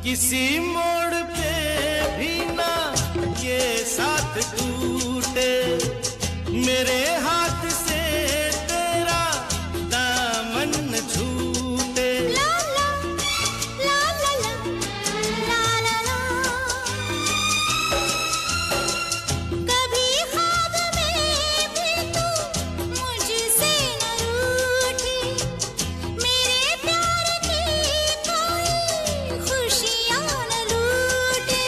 किसी मोड़ पे भी ना ये साथ टूटे, मेरे हाथ से तेरा दामन न छूटे। ला ला ला ला ला ला ला, कभी ख्वाब में भी तू मुझसे न रूठी, मेरे प्यार की कोई खुशियाँ न लूटे।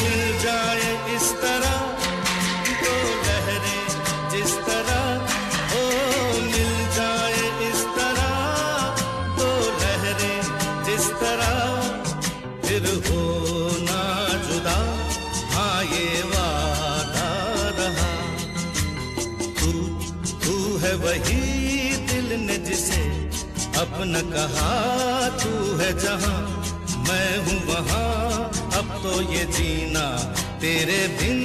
मिल जाए इस तरह दो लहरें जिस तरह, ओ मिल जाए इस तरह दो लहरें जिस तरह, फिर हो ना जुदा, हाँ ये वादा रहा। तू है वही दिल ने जिसे अपना कहा, तू है जहाँ मैं हूँ वहाँ, अब तो ये जीना तेरे बिन